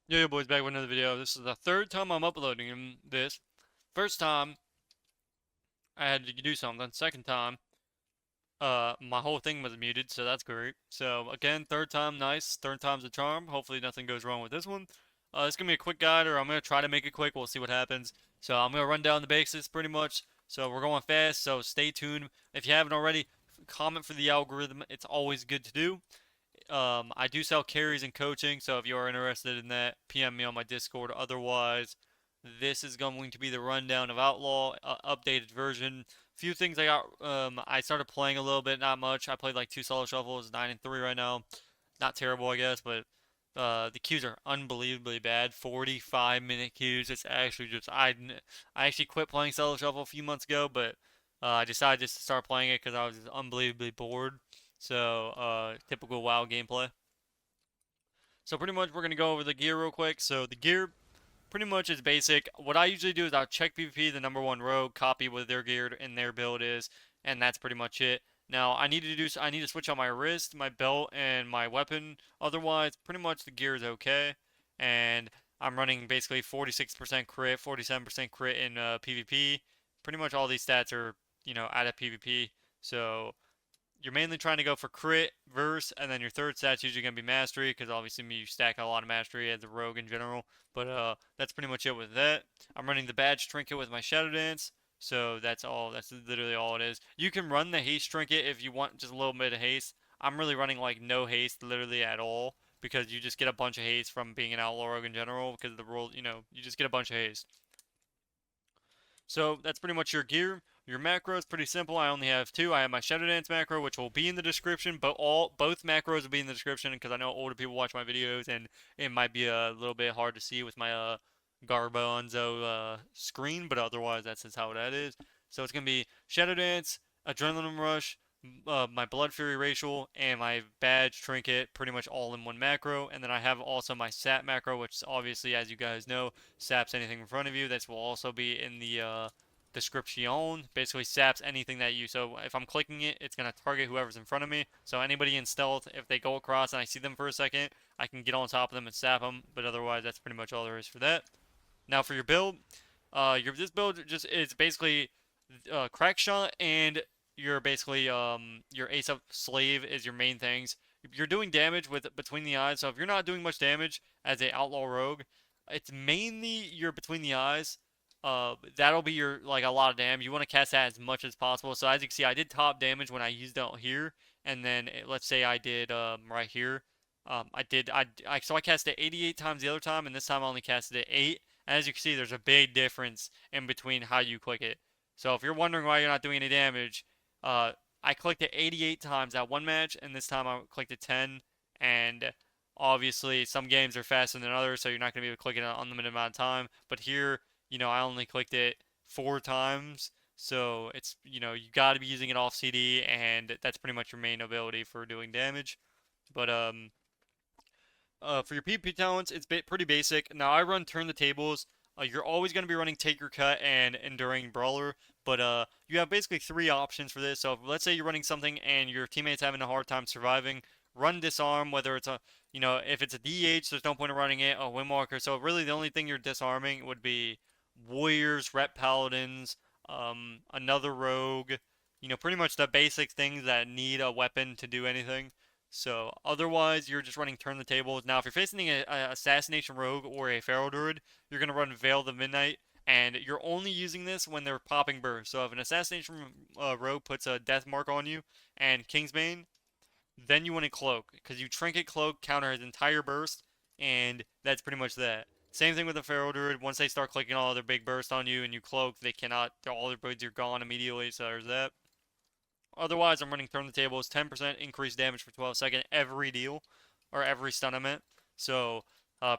Yo, boys, back with another video. This is the third time I'm uploading this. First time, I had to do something. Second time, my whole thing was muted, so that's great. So, again, third time, nice. Third time's a charm. Hopefully nothing goes wrong with this one. It's gonna be a quick guide, or I'm gonna try to make it quick. We'll see what happens. So, I'm gonna run down the basics pretty much. So, we're going fast, so stay tuned. If you haven't already, comment for the algorithm. It's always good to do. I do sell carries and coaching, so if you are interested in that, PM me on my Discord. Otherwise, this is going to be the rundown of Outlaw, updated version. Few things I got. I started playing a little bit, not much. I played like two solo shuffles, 9 and 3 right now. Not terrible, I guess, but the queues are unbelievably bad. 45-minute queues. It's actually just I actually quit playing solo shuffle a few months ago, but I decided just to start playing it because I was just unbelievably bored. So, typical WoW gameplay. So pretty much we're gonna go over the gear real quick. So the gear pretty much is basic. What I usually do is I'll check PvP, the number one rogue, copy what their gear and their build is, and that's pretty much it. Now I need to switch out my wrist, my belt, and my weapon. Otherwise, pretty much the gear is okay. And I'm running basically 46% crit, 47% crit in PvP. Pretty much all these stats are, out of PvP. So you're mainly trying to go for crit, verse, and then your third stat's usually going to be mastery, because obviously you stack a lot of mastery as a rogue in general. But that's pretty much it with that. I'm running the badge trinket with my shadow dance, so that's all. That's literally all it is. You can run the haste trinket if you want just a little bit of haste. I'm really running like no haste, literally at all, because you just get a bunch of haste from being an outlaw rogue in general, because of the rule. You just get a bunch of haste. So that's pretty much your gear. Your macro is pretty simple. I only have two. I have my Shadow Dance macro, which will be in the description, but both macros will be in the description because I know older people watch my videos and it might be a little bit hard to see with my Garbanzo screen, but otherwise that's just how that is. So it's gonna be Shadow Dance, Adrenaline Rush, my Blood Fury Racial, and my Badge Trinket, pretty much all in one macro. And then I have also my Sap macro, which obviously, as you guys know, saps anything in front of you. This will also be in the description. Basically saps anything that you. So if I'm clicking it, it's gonna target whoever's in front of me. So anybody in stealth, if they go across and I see them for a second, I can get on top of them and sap them. But otherwise, that's pretty much all there is for that. Now for your build, this build just is basically crack shot and you're basically your ace up slave is your main things. You're doing damage with between the eyes, so if you're not doing much damage as a outlaw rogue, it's mainly your between the eyes. That'll be your like a lot of damage. You want to cast that as much as possible. So as you can see, I did top damage when I used it here, and then let's say I did right here. So I cast it 88 times the other time, and this time I only casted it 8. And as you can see, there's a big difference in between how you click it. So if you're wondering why you're not doing any damage, uh, I clicked it 88 times that one match, and this time I clicked it 10. And obviously, some games are faster than others, so you're not going to be able to click it an unlimited amount of time. But here, I only clicked it 4 times. So it's, you got to be using it off CD, and that's pretty much your main ability for doing damage. But for your PvP talents, it's pretty basic. Now I run Turn the Tables. You're always going to be running Take Your Cut and Enduring Brawler, but you have basically three options for this. So if, let's say you're running something and your teammate's having a hard time surviving, run Disarm. Whether it's if it's a DH, there's no point in running it. A Windwalker. So really, the only thing you're disarming would be Warriors, Rep Paladins, another Rogue. Pretty much the basic things that need a weapon to do anything. So otherwise, you're just running Turn the Tables. Now, if you're facing a Assassination Rogue or a Feral Druid, you're going to run Veil of the Midnight, and you're only using this when they're popping burst. So if an Assassination Rogue puts a Death Mark on you and Kingsbane, then you want to Cloak, because you Trinket Cloak, counter his entire burst, and that's pretty much that. Same thing with the Feral Druid. Once they start clicking all their big bursts on you and you Cloak, they cannot, all their birds are gone immediately, so there's that. Otherwise, I'm running Turn the Tables, 10% increased damage for 12 seconds every deal, or every stun event. So,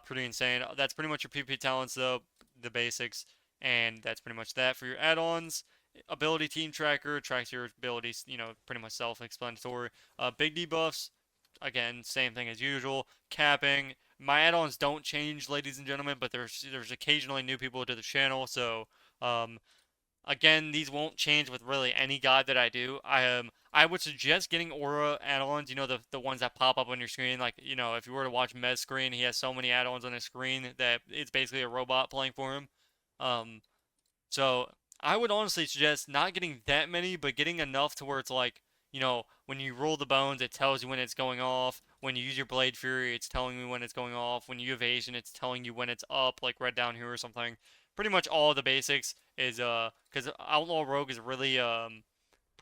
pretty insane. That's pretty much your PP talents, though, the basics, and that's pretty much that. For your add-ons, ability team tracker tracks your abilities, pretty much self-explanatory. Big debuffs, again, same thing as usual. Capping. My add-ons don't change, ladies and gentlemen, but there's occasionally new people to the channel, so Again, these won't change with really any guide that I do. I would suggest getting aura add-ons, the ones that pop up on your screen. Like, if you were to watch Mez screen, he has so many add-ons on his screen that it's basically a robot playing for him. Um, so I would honestly suggest not getting that many, but getting enough to where it's like, when you roll the bones, it tells you when it's going off. When you use your Blade Fury, it's telling you when it's going off. When you evasion, it's telling you when it's up, like red down here or something. Pretty much all the basics is because Outlaw Rogue is really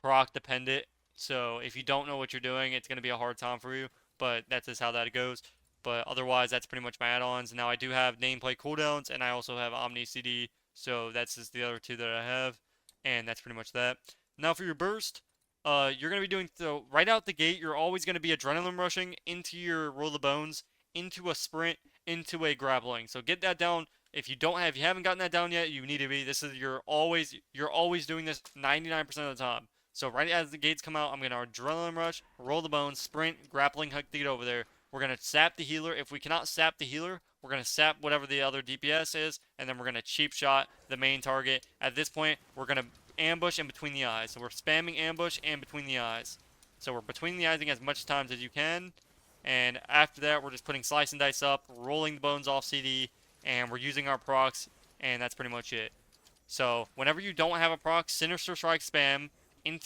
proc dependent. So if you don't know what you're doing, it's gonna be a hard time for you. But that's just how that goes. But otherwise, that's pretty much my add-ons. Now I do have nameplate cooldowns, and I also have Omni CD. So that's just the other two that I have, and that's pretty much that. Now for your burst, you're gonna be doing so right out the gate. You're always gonna be adrenaline rushing into your roll the bones, into a sprint, into a grappling. So get that down. If you haven't gotten that down yet, you need to be. You're always doing this 99% of the time. So right as the gates come out, I'm gonna adrenaline rush, roll the bones, sprint, grappling hook to get over there. We're gonna sap the healer. If we cannot sap the healer, we're gonna sap whatever the other DPS is, and then we're gonna cheap shot the main target. At this point, we're gonna ambush in between the eyes. So we're spamming ambush and between the eyes. So we're between the eyesing as much times as you can. And after that, we're just putting slice and dice up, rolling the bones off CD, and we're using our procs, and that's pretty much it. So whenever you don't have a proc, Sinister Strike spam.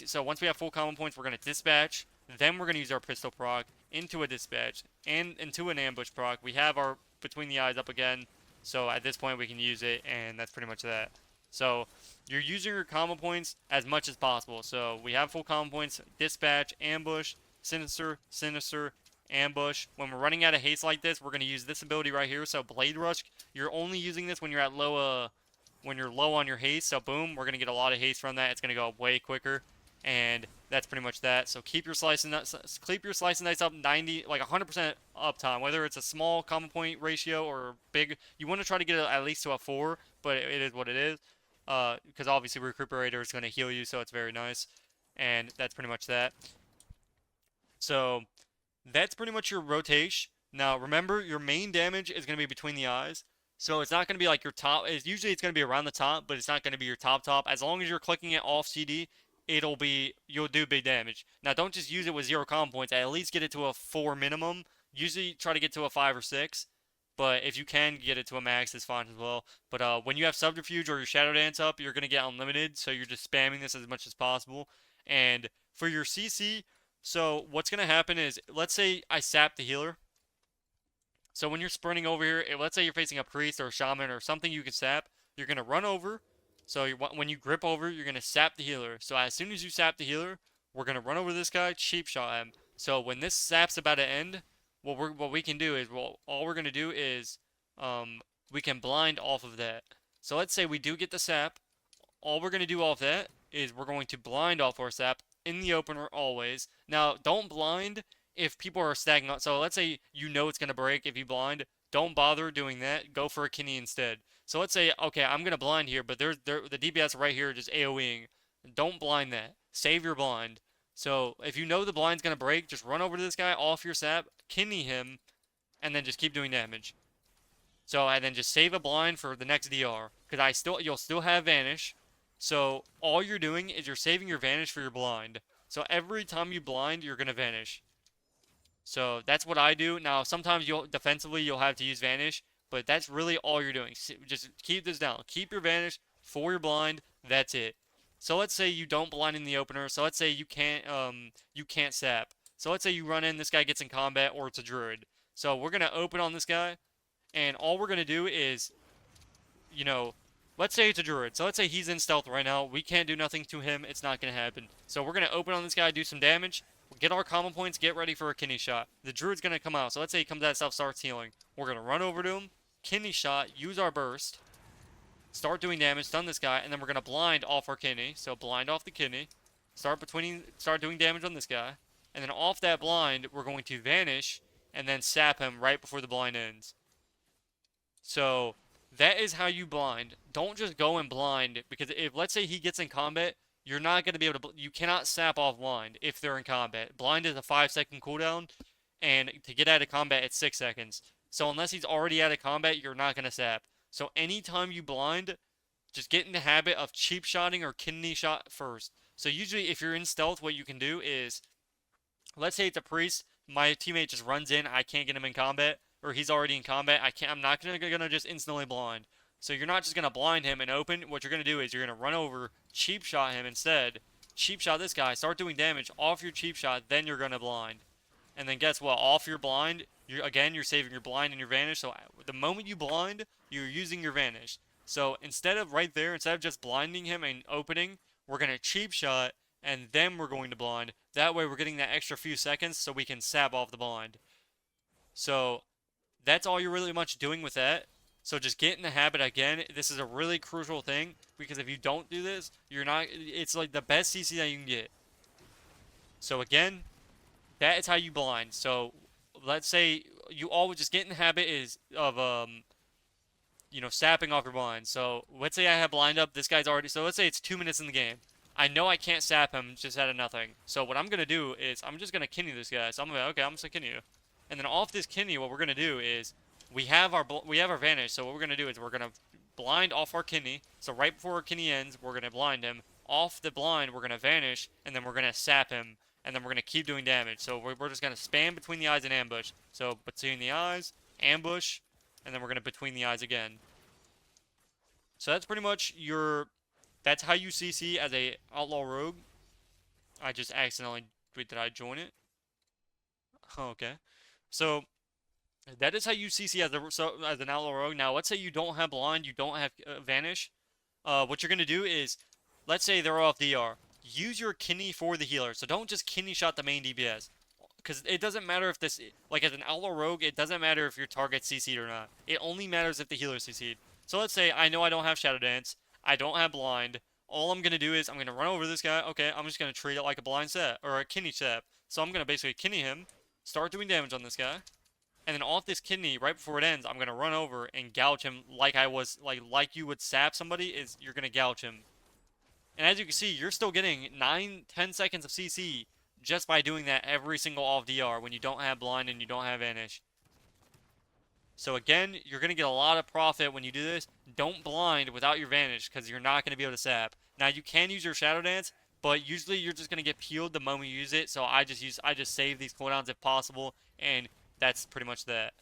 So once we have full common points, we're going to dispatch. Then we're going to use our pistol proc into a dispatch and into an ambush proc. We have our between the eyes up again. So at this point, we can use it, and that's pretty much that. So you're using your common points as much as possible. So we have full common points, dispatch, ambush, sinister, sinister, ambush. When we're running out of haste like this, we're going to use this ability right here. So Blade Rush, you're only using this when you're at when you're low on your haste. So boom, we're going to get a lot of haste from that. It's going to go way quicker. And that's pretty much that. So keep your slice and dice up 90, like 100% uptime. Whether it's a small common point ratio or big, you want to try to get it at least to a 4, but it is what it is. Because obviously Recuperator is going to heal you, so it's very nice. And that's pretty much that. So that's pretty much your rotation. Now remember, your main damage is going to be between the eyes. So it's not going to be like your top. Usually it's going to be around the top, but it's not going to be your top. As long as you're clicking it off CD, you'll do big damage. Now don't just use it with 0 common points. At least get it to a 4 minimum. Usually try to get to a 5 or 6. But if you can get it to a max, it's fine as well. But when you have Subterfuge or your Shadow Dance up, you're going to get unlimited. So you're just spamming this as much as possible. And for your CC, so what's going to happen is, let's say I sap the healer. So when you're sprinting over here, let's say you're facing a priest or a shaman or something you can sap, you're going to run over. So when you grip over, you're going to sap the healer. So as soon as you sap the healer, we're going to run over this guy, cheap shot him. So when this sap's about to end, what we can do is, all we're going to do is we can blind off of that. So let's say we do get the sap. All we're going to do off that is we're going to blind off our sap in the opener always. Now, don't blind if people are stacking up. So let's say you know it's going to break if you blind. Don't bother doing that. Go for a kidney instead. So let's say, okay, I'm going to blind here, but the DPS right here just AoEing. Don't blind that. Save your blind. So if you know the blind's going to break, just run over to this guy, off your sap, kidney him, and then just keep doing damage. So, and then just save a blind for the next DR. Because you'll still have Vanish. So all you're doing is you're saving your Vanish for your blind. So every time you blind, you're going to Vanish. So that's what I do. Now, sometimes defensively you'll have to use Vanish, but that's really all you're doing. Just keep this down. Keep your Vanish for your blind. That's it. So let's say you don't blind in the opener. So let's say you can't sap. So let's say you run in, this guy gets in combat, or it's a druid. So we're gonna open on this guy, and all we're gonna do is, let's say it's a druid. So let's say he's in stealth right now. We can't do nothing to him. It's not gonna happen. So we're gonna open on this guy, do some damage. Get our common points, get ready for a kidney shot. The druid's going to come out. So let's say he comes out of stealth, starts healing. We're going to run over to him, kidney shot, use our burst, start doing damage, stun this guy, and then we're going to blind off our kidney. So blind off the kidney, start doing damage on this guy, and then off that blind, we're going to vanish, and then sap him right before the blind ends. So that is how you blind. Don't just go and blind, because if, let's say he gets in combat, you're not going to be able to, you cannot sap off blind if they're in combat. Blind is a 5-second cooldown, and to get out of combat, it's 6 seconds. So unless he's already out of combat, you're not going to sap. So anytime you blind, just get in the habit of cheap shotting or kidney shot first. So usually if you're in stealth, what you can do is, let's say it's a priest, my teammate just runs in, I can't get him in combat, or he's already in combat, I'm not gonna just instantly blind. So you're not just gonna blind him and open. What you're gonna do is you're gonna run over, cheap shot him instead. Cheap shot this guy, start doing damage off your cheap shot, then you're gonna blind. And then guess what? Off your blind, you're saving your blind and your vanish. So the moment you blind, you're using your vanish. So instead of just blinding him and opening, we're gonna cheap shot and then we're going to blind. That way we're getting that extra few seconds so we can sap off the blind. So that's all you're really much doing with that. So just get in the habit again. This is a really crucial thing because if you don't do this, it's like the best CC that you can get. So again, that is how you blind. So let's say you always just get in the habit of sapping off your blind. So let's say I have blind up. This guy's already. So let's say it's 2 minutes in the game. I know I can't sap him just out of nothing. So what I'm gonna do is I'm just gonna kidney this guy. So I'm gonna okay, I'm just gonna kidney you. And then off this kidney, what we're gonna do is we have our vanish. So what we're gonna do is we're gonna blind off our kidney. So right before our kidney ends, we're gonna blind him. Off the blind, we're gonna vanish, and then we're gonna sap him, and then we're gonna keep doing damage. So we're just gonna spam between the eyes and ambush. So between the eyes, ambush, and then we're gonna between the eyes again. So that's pretty much that's how you CC as a Outlaw Rogue. I just accidentally, wait, did I join it? Oh, okay. So that is how you CC as an Outlaw Rogue. Now, let's say you don't have blind, you don't have vanish. What you're gonna do is, let's say they're off DR. Use your kidney for the healer. So don't just kidney shot the main DPS. Because it doesn't matter if like as an Outlaw Rogue, it doesn't matter if your target CC'd or not. It only matters if the healer CC'd. So let's say I know I don't have Shadow Dance. I don't have blind. All I'm going to do is I'm going to run over this guy. Okay, I'm just going to treat it like a blind set or a kidney set. So I'm going to basically kidney him, start doing damage on this guy. And then off this kidney, right before it ends, I'm going to run over and gouge him like you would sap somebody, is you're going to gouge him. And as you can see, you're still getting 9-10 seconds of CC just by doing that every single off DR when you don't have blind and you don't have vanish. So again, you're going to get a lot of profit when you do this. Don't blind without your vanish because you're not going to be able to sap. Now you can use your Shadow Dance, but usually you're just going to get peeled the moment you use it. So I just save these cooldowns if possible, and that's pretty much that.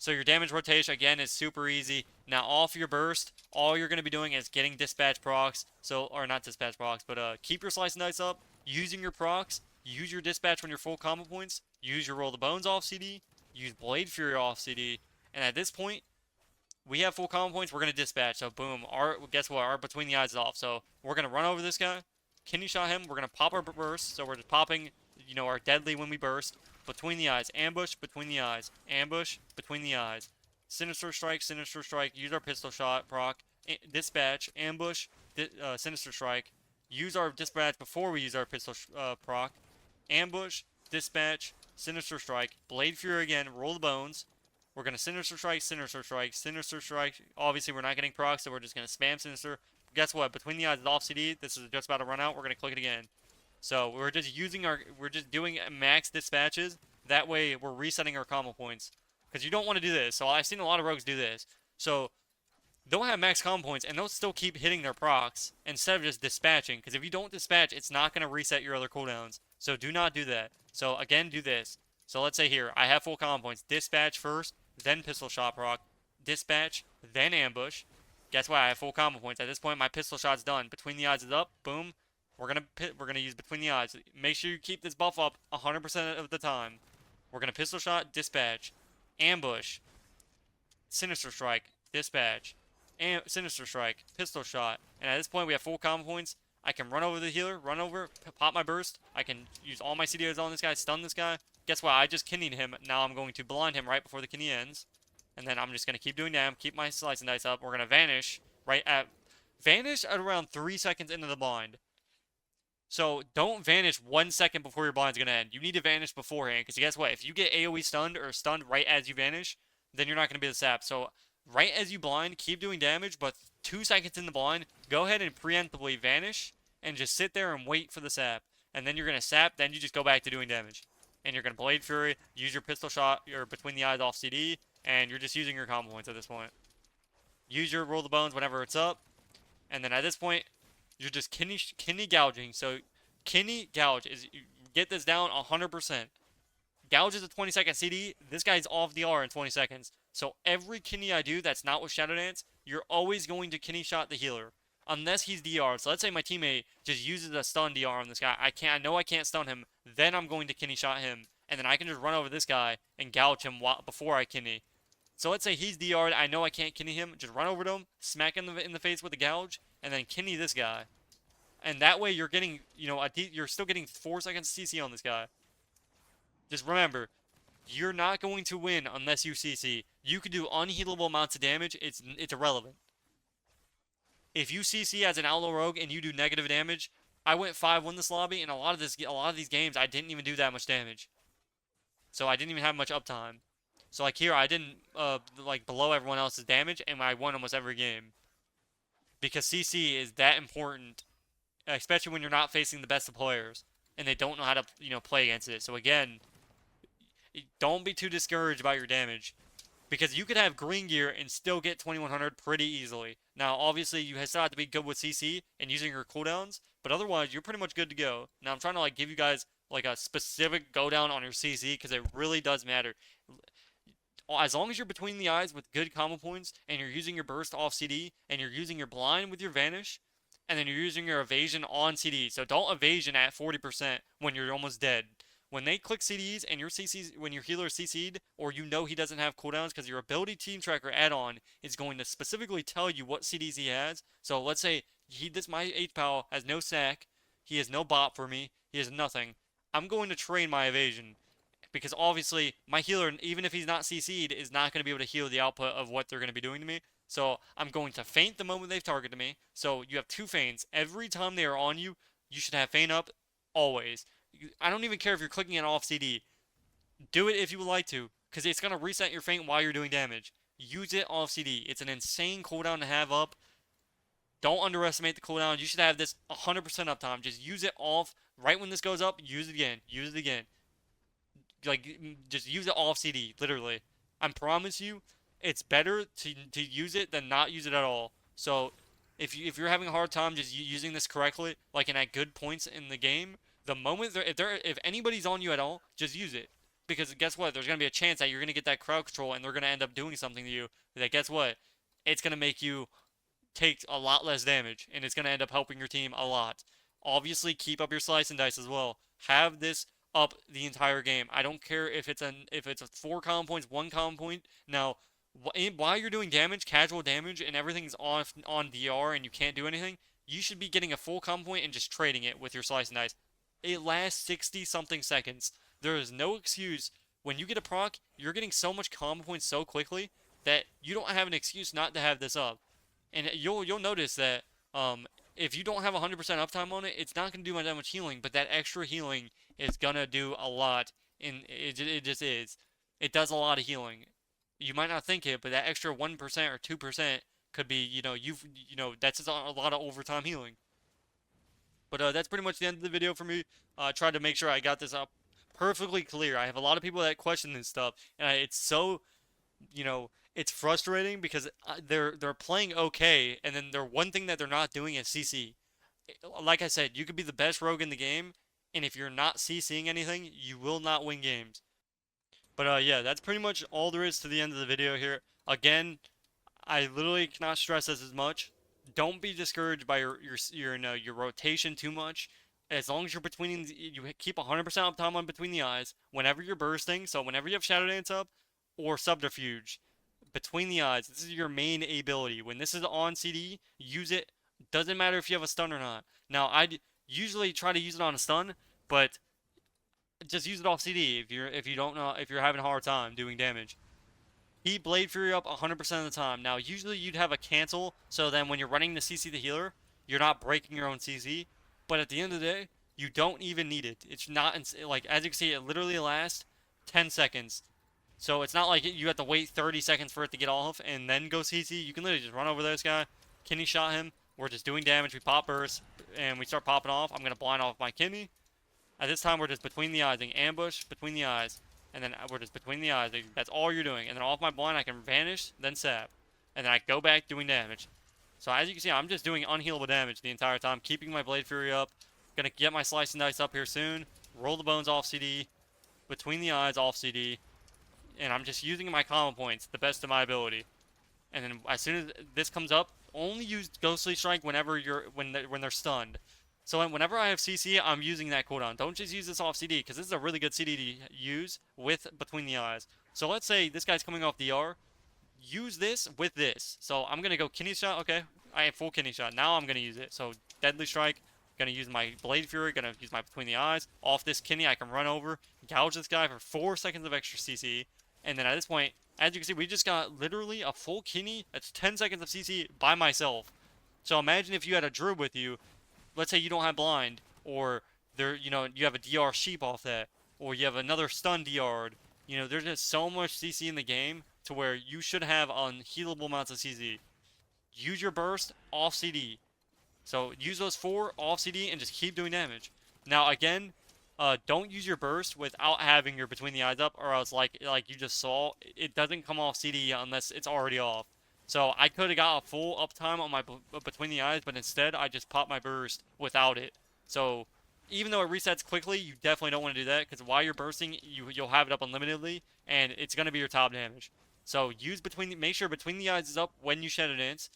So your damage rotation, again, is super easy. Now off your burst, all you're going to be doing is getting dispatch procs. Or not dispatch procs, but keep your slice and dice up, using your procs, use your dispatch when you're full combo points, use your roll the bones off CD, use Blade Fury off CD, and at this point, we have full combo points, we're going to dispatch. So boom, guess what, our between the eyes is off. So we're going to run over this guy, kidney shot him, we're going to pop our burst, so we're just popping, our deadly when we burst. Between the eyes, ambush, between the eyes, ambush, between the eyes. Sinister strike, use our pistol shot, proc, dispatch, ambush, sinister strike. Use our dispatch before we use our pistol proc. Ambush, dispatch, sinister strike, blade fury again, roll the bones. We're going to sinister strike, sinister strike, sinister strike. Obviously, we're not getting proc, so we're just going to spam sinister. Guess what? Between the eyes is off CD. This is just about to run out. We're going to click it again. So we're just doing max dispatches. That way we're resetting our combo points. Because you don't want to do this. So I've seen a lot of rogues do this. So they'll have max combo points and they'll still keep hitting their procs instead of just dispatching. Because if you don't dispatch, it's not going to reset your other cooldowns. So do not do that. So again, do this. So let's say here, I have full combo points. Dispatch first, then pistol shot proc. Dispatch, then ambush. Guess what? I have full combo points. At this point, my pistol shot's done. Between the eyes is up. Boom. We're gonna use between the eyes. Make sure you keep this buff up 100% of the time. We're gonna pistol shot, dispatch, ambush, sinister strike, dispatch, and sinister strike, pistol shot. And at this point, we have full combo points. I can run over the healer, run over, pop my burst. I can use all my CDOs on this guy, stun this guy. Guess what? I just kidneyed him. Now I'm going to blind him right before the kidney ends. And then I'm just going to keep doing damage, keep my slice and dice up. We're going to vanish at around 3 seconds into the blind. So don't vanish 1 second before your blind's going to end. You need to vanish beforehand. Because guess what? If you get AoE stunned or stunned right as you vanish, then you're not going to be able to sap. So right as you blind, keep doing damage. But 2 seconds in the blind, go ahead and preemptively vanish. And just sit there and wait for the sap. And then you're going to sap. Then you just go back to doing damage. And you're going to Blade Fury, use your pistol shot, or between the eyes off CD. And you're just using your combo points at this point. Use your Roll the Bones whenever it's up. And then at this point, you're just kidney gouging. So kidney gouge is, get this down 100%. Gouge is a 20-second CD. This guy's off the R in 20 seconds. So every kidney I do that's not with Shadow Dance, you're always going to kidney shot the healer. Unless he's DR. So let's say my teammate just uses a stun DR on this guy. I know I can't stun him. Then I'm going to kidney shot him. And then I can just run over this guy and gouge him before I kidney. So let's say he's DR'd. I know I can't kidney him. Just run over to him, smack him in the face with a gouge, and then kidney this guy. And that way you're getting, you're still getting 4 seconds CC on this guy. Just remember, you're not going to win unless you CC. You can do unhealable amounts of damage. It's irrelevant. If you CC as an Outlaw Rogue and you do negative damage, I went 5-1 this lobby, and a lot of these games I didn't even do that much damage. So I didn't even have much uptime. So like here, I didn't like below everyone else's damage, and I won almost every game. Because CC is that important, especially when you're not facing the best of players, and they don't know how to play against it. So again, don't be too discouraged about your damage, because you could have green gear and still get 2100 pretty easily. Now, obviously, you still have to be good with CC and using your cooldowns, but otherwise, you're pretty much good to go. Now, I'm trying to give you guys a specific go down on your CC, because it really does matter. As long as you're between the eyes with good combo points, and you're using your burst off CD, and you're using your blind with your vanish, and then you're using your evasion on CD. So don't evasion at 40% when you're almost dead. When they click CDs and your CCs, when your healer is CC'd, or he doesn't have cooldowns, because your ability team tracker add-on is going to specifically tell you what CDs he has. So let's say my H-Pow has no sack, he has no bot for me, he has nothing. I'm going to train my evasion, because obviously my healer, even if he's not CC'd, is not going to be able to heal the output of what they're going to be doing to me. So I'm going to feint the moment they've targeted me. So you have 2 feints. Every time they are on you, you should have feint up always. I don't even care if you're clicking it off CD. Do it if you would like to, because it's going to reset your feint while you're doing damage. Use it off CD. It's an insane cooldown to have up. Don't underestimate the cooldown. You should have this 100% uptime. Just use it off. Right when this goes up, use it again. Use it again. Just use it off CD, literally. I promise you, it's better to use it than not use it at all. So, if you're having a hard time just using this correctly, and at good points in the game, the moment if anybody's on you at all, just use it. Because guess what? There's gonna be a chance that you're gonna get that crowd control, and they're gonna end up doing something to you. That guess what? It's gonna make you take a lot less damage, and it's gonna end up helping your team a lot. Obviously, keep up your slice and dice as well. Have this up the entire game. I don't care if it's a 4 common points, 1 common point. Now, while you're doing damage, casual damage, and everything's off on DR and you can't do anything, you should be getting a full common point and just trading it with your slice and dice. It lasts 60 something seconds. There is no excuse. When you get a proc, you're getting so much common points so quickly that you don't have an excuse not to have this up. And you'll notice that if you don't have 100% uptime on it, it's not going to do that much healing, but that extra healing is going to do a lot. And it just is. It does a lot of healing. You might not think it, but that extra 1% or 2% could be, that's just a lot of overtime healing. But that's pretty much the end of the video for me. I tried to make sure I got this up perfectly clear. I have a lot of people that question this stuff, and it's so, it's frustrating because they're playing okay, and then one thing that they're not doing is CC. Like I said, you could be the best rogue in the game, and if you're not CCing anything, you will not win games. But yeah, that's pretty much all there is to the end of the video here. Again, I literally cannot stress this as much. Don't be discouraged by your rotation too much. As long as you're you keep 100% uptime on between the eyes. Whenever you're bursting, so whenever you have Shadow Dance up or Subterfuge, between the eyes, this is your main ability. When this is on CD, use it. Doesn't matter if you have a stun or not. Now, I'd usually try to use it on a stun, but just use it off CD if you're having a hard time doing damage. Keep Blade Fury up 100% of the time. Now, usually you'd have a cancel, so then when you're running the CC the healer, you're not breaking your own CC. But at the end of the day, you don't even need it. It's not, as you can see, it literally lasts 10 seconds. So it's not like you have to wait 30 seconds for it to get off and then go CC. You can literally just run over this guy, kidney shot him. We're just doing damage. We pop burst, and we start popping off. I'm going to blind off my kidney. At this time, we're just between the eyes. Ambush between the eyes. And then we're just between the eyes. That's all you're doing. And then off my blind, I can vanish, then sap. And then I go back doing damage. So as you can see, I'm just doing unhealable damage the entire time, keeping my Blade Fury up. Gonna get my Slice and Dice up here soon. Roll the Bones off CD. Between the Eyes off CD. And I'm just using my combo points the best of my ability. And then as soon as this comes up, only use Ghostly Strike whenever when they're stunned. So whenever I have CC, I'm using that cooldown. Don't just use this off CD, because this is a really good CD to use with Between the Eyes. So let's say this guy's coming off DR. Use this with this. So I'm going to go Kidney Shot. Okay, I have full Kidney Shot. Now I'm going to use it. So Deadly Strike. Going to use my Blade Fury. Going to use my Between the Eyes. Off this Kidney, I can run over, gouge this guy for 4 seconds of extra CC. And then at this point, as you can see, we just got literally a full Kidney. That's 10 seconds of CC by myself. So imagine if you had a Druid with you. Let's say you don't have Blind, or you have a DR Sheep off that, or you have another stun DR'd. There's just so much CC in the game to where you should have unhealable amounts of CC. Use your burst off CD. So use those 4 off CD and just keep doing damage. Now again, don't use your burst without having your Between the Eyes up, or else like you just saw, it doesn't come off CD unless it's already off. So I could have got a full uptime on my Between the Eyes, but instead I just popped my burst without it. So even though it resets quickly, you definitely don't want to do that, because while you're bursting, you'll have it up unlimitedly, and it's going to be your top damage. So make sure Between the Eyes is up when you shed a dance,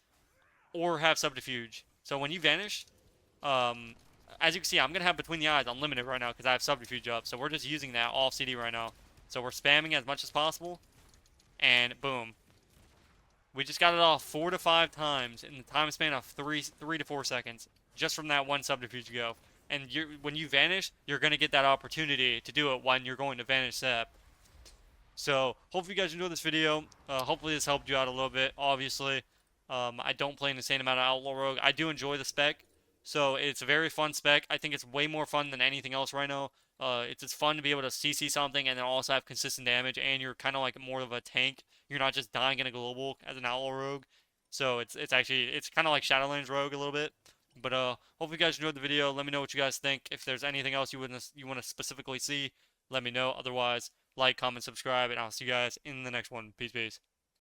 or have Subterfuge. So when you vanish, as you can see, I'm going to have Between the Eyes unlimited right now because I have Subterfuge up. So we're just using that off CD right now. So we're spamming as much as possible, and boom. We just got it off 4 to 5 times in the time span of 3 to 4 seconds, just from that one Subterfuge go. And when you vanish, you're going to get that opportunity to do it when you're going to vanish Sep. So, hopefully you guys enjoyed this video. Hopefully this helped you out a little bit, obviously. I don't play an insane amount of Outlaw Rogue. I do enjoy the spec, so it's a very fun spec. I think it's way more fun than anything else right now. It's just fun to be able to CC something and then also have consistent damage, and you're kind of like more of a tank. You're not just dying in a global as an Outlaw Rogue. So it's kind of like Shadowlands Rogue a little bit. But hopefully you guys enjoyed the video. Let me know what you guys think. If there's anything else you want to specifically see, let me know. Otherwise, like, comment, subscribe, and I'll see you guys in the next one. Peace, peace.